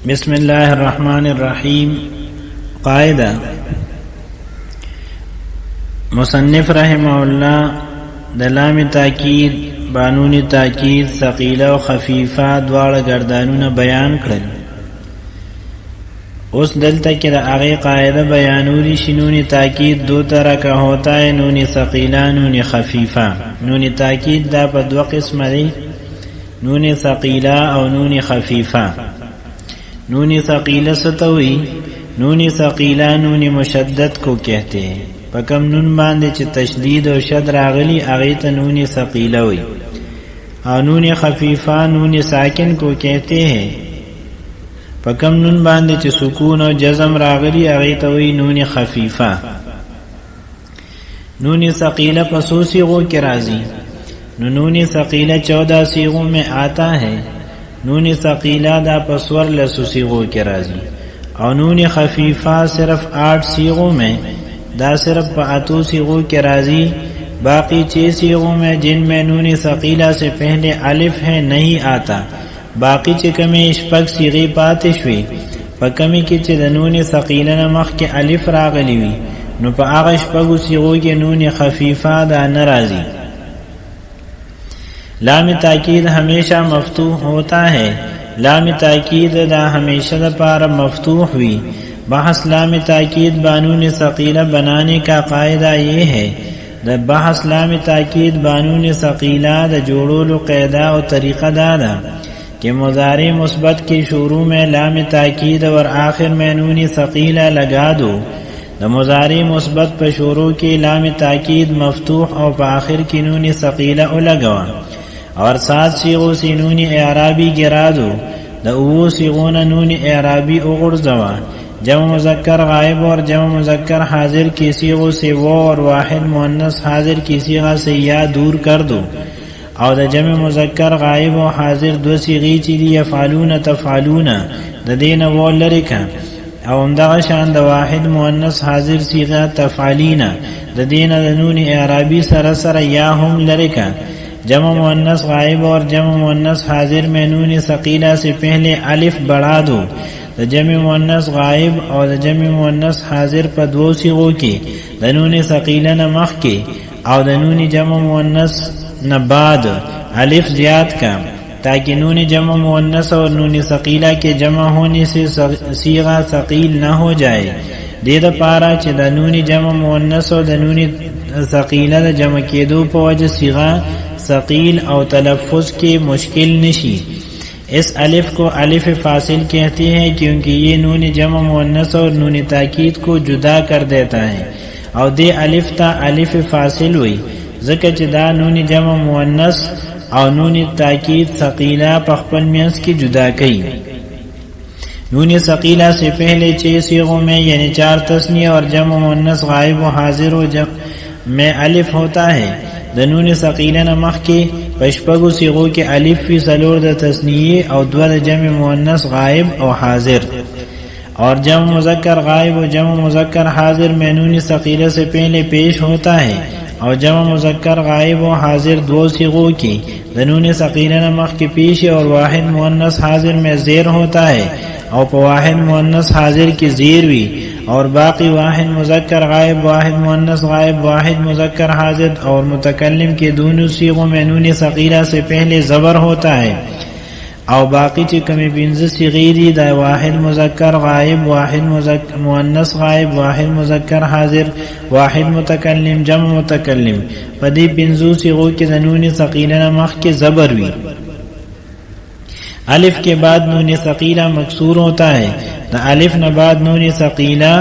بسم الله الرحمن الرحیم. قاعده مصنف رحمه الله د لام تاکید، بانون تاکید، ثقیله او خفیفه دواړه گردانونه بیان کړل. اس دلته کې د هغه قاعده بیانولی شي. نون تاکید دو طرح کا ہوتا ہے، نون ثقیله، نون خفیفه. نون تاکید دا په دو قسمه دي، نون ثقیله او نون خفیفه. نون ثقیلہ ستوئی، نون ثقیلہ نون مشدد کو کہتے ہیں. پکم نون باندې چې تشدید او شد راغلی هغه ته نون ثقیلہ وي. او نون خفیفہ نون ساکن کو کہتے ہیں. پکم نون باندې چې سکون او جزم راغلی هغه ته وي نون خفیفہ. نون ثقیلہ پسو صیغوں کے راضی. نون ثقیلہ 14 صیغوں میں آتا ہے. نون ثقیلہ دا پسور لسو صیغوں کے راضی. اور نون خفیفہ صرف 8 صیغوں میں، دا صرف پاتو صیغوں کے راضی. باقی 6 صیغوں میں جن میں نون ثقیلہ سے پہلے الف ہے نہیں آتا. باقی چکمی اشپک صیغی پاتشوی پکمی کی چی دا نون ثقیلہ نمخ کے الف راغلی وی نو پا آغا اشپکو صیغوں کے نون خفیفہ دا نرازی. لام تاکید ہمیشہ مفتوح ہوتا ہے. لام تاکید دا ہمیشہ دا پارا مفتوح ہوئی. بحث لام تاکید بانون ثقیلہ بنانے کا قاعدہ یہ ہے. دا بحث لام تاکید بانون ثقیلہ دا جوڑولو قاعدہ و طریقہ دادا کہ مضارع مثبت کی شروع میں لام تاکید اور آخر میں نون ثقیلہ لگا دو. دا مضارع مثبت پر شروع کی لام تاکید مفتوح اور پا آخر کی نون ثقیلہ لگوا. اور 7 صیغوں سے نون اعرابی گرا دو. دا او صیغون نون اعرابی اغرزوا. جمع مذکر غائب اور جمع مذکر حاضر کی صیغوں سے وہ اور واحد مؤنث حاضر کی صیغہ سے یا دور کر دو. اور دا جمع مذکر غائب و حاضر دو صیغی چیلی یفعلون تفعلون دا دین وہ لرکا. او اندغا شان دا واحد مؤنث حاضر صیغہ تفعلین دا دین دا نون اعرابی سرسر یا ہم لرکا. جمع مؤنث غائب اور جمع مؤنث حاضر میں نون ثقیلہ سے پہلے الف بڑھا دو. دا جمع مؤنث غائب اور دا جمع مؤنث حاضر پر دو صیغوں کی دا نون ثقیلہ نمخ کے اور دا نون جمع مؤنث نباد الف زیاد کا تاکہ نون جمع مؤنث اور نون ثقیلہ کے جمع ہونے سے صیغہ ثقیل نہ ہو جائے. دے دا پارا چھ دا نون جمع مؤنث اور دا نون ثقیلہ دا جمع کے دو پوجہ صیغہ ثقیل او تلفظ کے مشکل نشی. اس الف کو الف فاصل کہتے ہیں کیونکہ یہ نون جمع مؤنث اور نون تاکید کو جدا کر دیتا ہے. اور دے الف تا الف فاصل ہوئی ذکر جدا نون جمع مؤنث اور نون تاکید ثقیلہ پخپل مینس کی جدا کی. نون ثقیلہ سے پہلے 6 صیغوں میں یعنی 4 تثنیہ اور جمع مؤنث غائب و حاضر و میں الف ہوتا ہے. دا نون ثقیلہ نمخ کے پشپگو صیغوں کے الف فی سلور دا تثنیہ اور دو دا جمع مؤنث غائب اور حاضر. اور جمع مذکر غائب و جمع مذکر حاضر میں نون ثقیلہ سے پہلے پیش ہوتا ہے. اور جمع مذکر غائب و حاضر دو صیغوں کی دا نون ثقیلہ نمخ کے پیش اور واحد مؤنث حاضر میں زیر ہوتا ہے. اور پا واحد مؤنث حاضر کی زیر بھی. اور باقی واحد مذکر غائب، واحد مؤنث غائب، واحد مذکر حاضر اور متکلم کے دونوں صیغوں میں نون ثقیلہ سے پہلے زبر ہوتا ہے. اور باقی چکمی 15 صیغی دی دا واحد مذکر غائب، واحد مؤنث غائب، واحد مذکر حاضر، واحد متکلم، جمع متکلم. پدی 15 صیغوں کے دا نون ثقیلہ نمخ کے زبر بھی. الف کے بعد نون ثقیلہ مکسور ہوتا ہے. دا الف نہ بعد نون ثقیلہ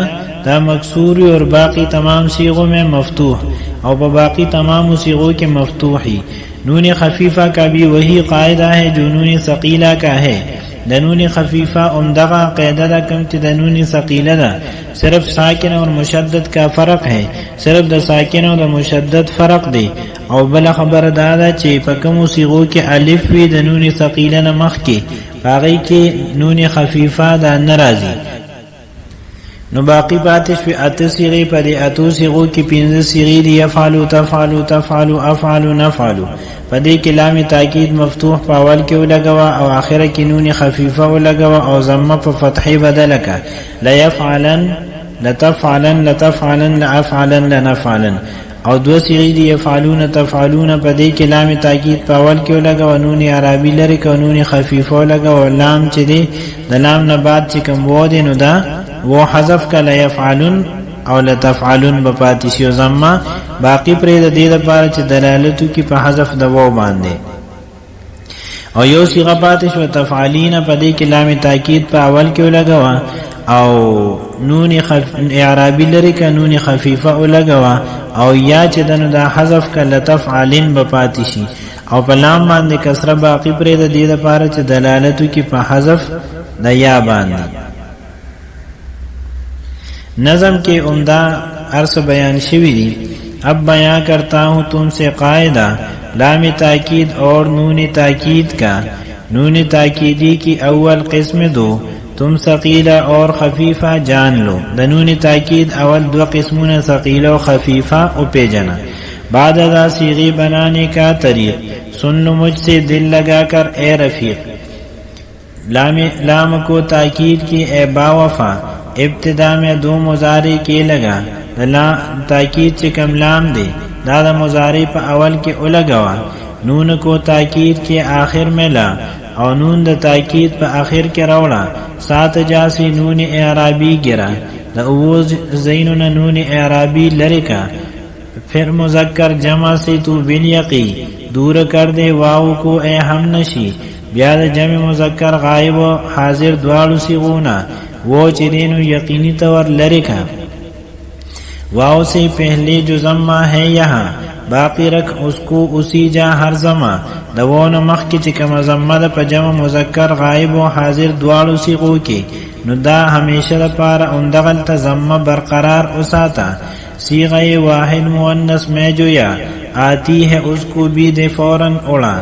دا مکسور اور باقی تمام صیغوں میں مفتوح اور باقی تمام صیغوں کے مفتوحی. نون خفیفہ کا بھی وہی قاعدہ ہے جو نون ثقیلہ کا ہے. دا نون خفیفہ عمدہ قاعدہ دا کم چی دا نون ثقیلہ دا صرف ساکن اور مشدد کا فرق ہے. صرف دا ساکن اور دا مشدد فرق دے. او بلا خبر دادا چی پکمو صیغوں کے الف وی دا نون ثقیلہ نمخ کے باقی کے نون خفیفہ دا نرازی. نو باقی پاتش پی اته صیغه په دې اتو صیغو کې پنځه صیغې دي يفعلوا تفعلوا تفعلوا افعلوا نفعلوا په دې کې لام تاکید مفتوح په اول کې ولګوا او اخره کې نون خفیفه ولګوا او ضمه په فتحه بدل کا لا يفعلن لتفعلن لتفعلن لافعلن لنفعلن او دو صيغې دي يفعلون تفعلون په دې کې لام تاکید په اول کې ولګوا نون عربي لري کو نون خفیفه ولګوا لام چې دي د لام نه بعد چې کوم و دي نو دا و حذف کله يفعلون او لتفعلون بپاتې شي ضمه باقی پرې د دې لپاره چې دلالت کی په حذف د و باندې او یو صيغه پاتې شو تفعلین په دې کې لام تاکید په اول کې ولګوا او نون اعرابی لري ک نون خفیفه ولګوا او یا چې دنه دا حذف کله تفعلین بپاتې شي او په لام باندې کسره باقی پرې د دې لپاره چې دلالت کی په حذف د یا باندې نظم کے عمدہ عرص بیان شوی دی اب بیان کرتا ہوں تم سے قاعدہ لام تاکید اور نون تاکید کا نون تاکیدی کی اول قسم دو تم ثقیلہ اور خفیفہ جان لو نون تاکید اول دو قسمون ثقیلہ و خفیفہ او پیجنا بعد ازا صیغی بنانے کا طریق سن لو مجھ سے دل لگا کر اے رفیق لام کو تاکید کی اے باوفا ابتدا میں دو مضارع کے لگا تاکید چکم لام دے دادا مضارع پا اول کے الگوا نون کو تاکید کے آخر میں لا اور نون دا تاکید پا آخر کے روڑا سات جاسی نون اعرابی گرا دا اوز زینون نون اعرابی لرکا پھر مذکر جمع سے تو بالیقی دور کر دے واو کو اے ہم نشی بیاد جمع مذکر غائب و حاضر دوالو صیغونا وہ چرینو یقینی طور لرکا واو سے پہلے جو ضمہ ہے یہاں باقی رکھ اس کو اسی جا ہر ضمہ دوون مخ کی چکم ضمہ دا پا جمع مذکر غائب و حاضر دوالو صیغو کی نو دا ہمیشہ دا پارا اندغل تا ضمہ برقرار اساتا صیغہ واحد مؤنث میں جو یا آتی ہے اس کو بھی دے فوراً اڑا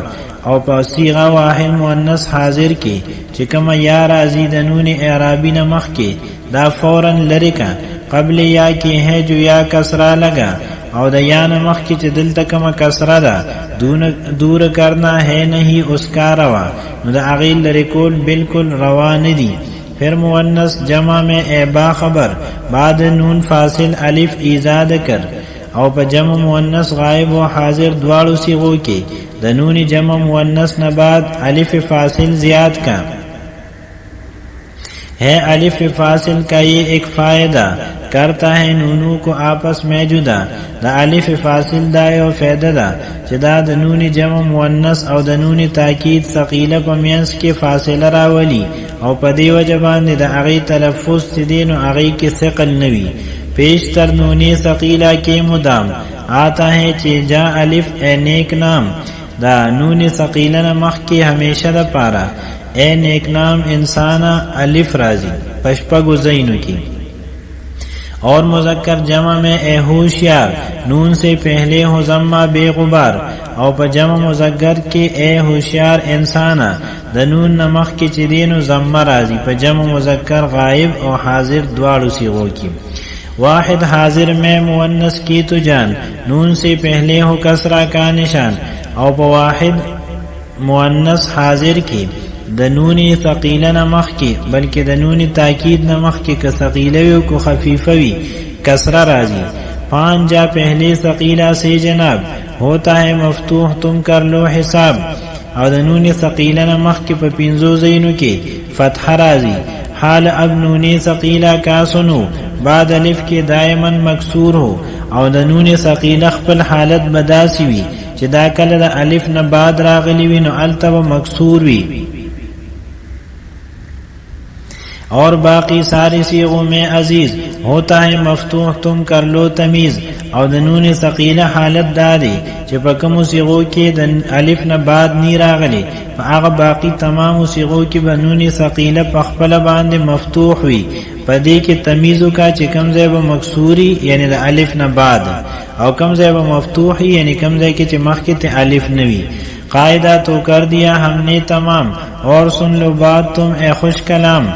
او پا صیغہ واحد مؤنث حاضر کی چکم یا رازی دنون اعرابی نمخ کی دا فوراً لرکا قبل یا کی ہے جو یا کسرہ لگا او دا یا نمخ کی چی دل تکم کسرہ دا دور کرنا ہے نہیں اس کا روا نو دا اغیل لرکول بالکل روا ندی پھر مؤنث جمع میں اے با خبر بعد نون فاصل الف ایزاد کر او پا جمع مؤنث غائب و حاضر دوالو صیغو کی دنون جمع مؤنث نباد الف فاصل زیاد کا ہے الف فاصل کا یہ ایک فائدہ کرتا ہے نونو کو آپس میں جدا دا الف فاصل دائے و فائدہ دا جدا دنون جمع مؤنث او دنون تاکید ثقیلہ پا مینس کے فاصلہ راولی او پا دی وجبان دا اغی تلفظ سدین و اغی کے ثقل نوی پیشتر نونی ثقیلہ کے مدام آتا ہے چی جا الف اے نیک نام دا نون ثقیلہ نمخ کی ہمیشہ دا پارا اے نیک نام انسانا الف رازی پشپگو زینو کی اور مذکر جمع میں اے ہوشیار نون سے پہلے ہو ضمہ بے غبار او پا جمع مذکر کے اے ہوشیار انسانا دنون نمخ کی چرین و ضمہ رازی پا جمع مذکر غائب او حاضر دوارو صیغو کی واحد حاضر میں مؤنث کی تو جان نون سے پہلے ہو کسرہ کا نشان او پا واحد مؤنث حاضر کی دنونی ثقیلہ نمخ کی بلکہ دنونی تاکید نمخ کی کہ ثقیلوی کو خفیفوی کسرہ رازی پانچ جا پہلے ثقیلہ سے جناب ہوتا ہے مفتوح تم کر لو حساب اور دنونی ثقیلہ نمخ کی پا پینزو زینو کی فتح رازی حال اب نونی ثقیلہ کا سنو بعد الف کے دائمن مکسور ہو اور دنونی ثقیلہ خپل حالت بداسی وی چی دا کل دا الف نا بعد راغلی وی نو التب مکسور وی اور باقی ساری صیغوں میں عزیز ہوتا ہے مفتوح تم کر لو تمیز اور دنون ثقیلہ حالت دادی چپکم صیغوں کے الف نہ بعد نی راغلی فاغ باقی تمام صیغوں کی بنون ثقیلہ پخپل باند مفتوح ہوئی پدی کے تمیزوں کا چکم زیب مکسوری یعنی دا الف نہ بعد اور کم زیب مفتوحی یعنی کم زیب کے چمخ کے تے الف نوی قاعدہ تو کر دیا ہم نے تمام اور سن لو بات تم اے خوش کلام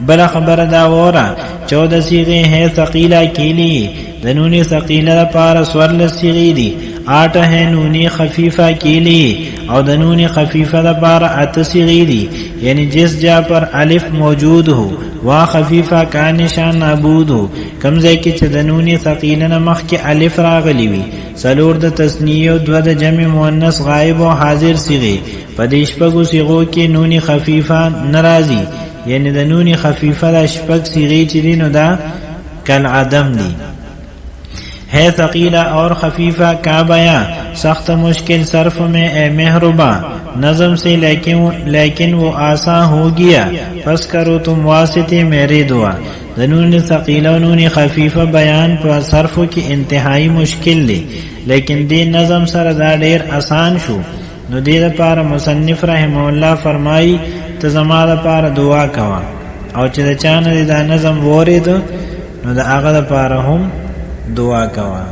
بل خبر دا وورا 14 صيغه ہے ثقيله کے لیے د نون ثقيله لپاره سور صيغه دي 8 ہے نون خفیفہ کے لیے او د نون خفیفہ لپاره 8 صيغه دي یعنی جس جا پر الف موجود ہو وا خفیفہ کا نشان نابود ہو کمزے کی چې د نون ثقيله نه مخ کې الف راغلی وي سلور د تثنیه او دو د جمع مؤنث غائب او حاضر صيغه پدې شپږو صيغو کې نون خفیفہ ناراضي یعنی د نون خفیفہ د شپږ صيغې چې دي نو دا کل عدم دی ہے ثقیلہ اور خفیفہ کا بیان سخت مشکل صرف میں اے مہرباں نظم سے لیکن وہ آسان ہو گیا پس کرو تم واسطے میرے دعا نون ثقیلہ و نون خفیفہ بیان پر صرف کی انتہائی مشکل دی لیکن دی نظم سر دا ډیر آسان شو نو دی لپاره مصنف رحمه الله فرمائی ته زما لپاره دعا کوا او چې د چانه دا نظم وورید نو د هغه لپاره هم دعا کوا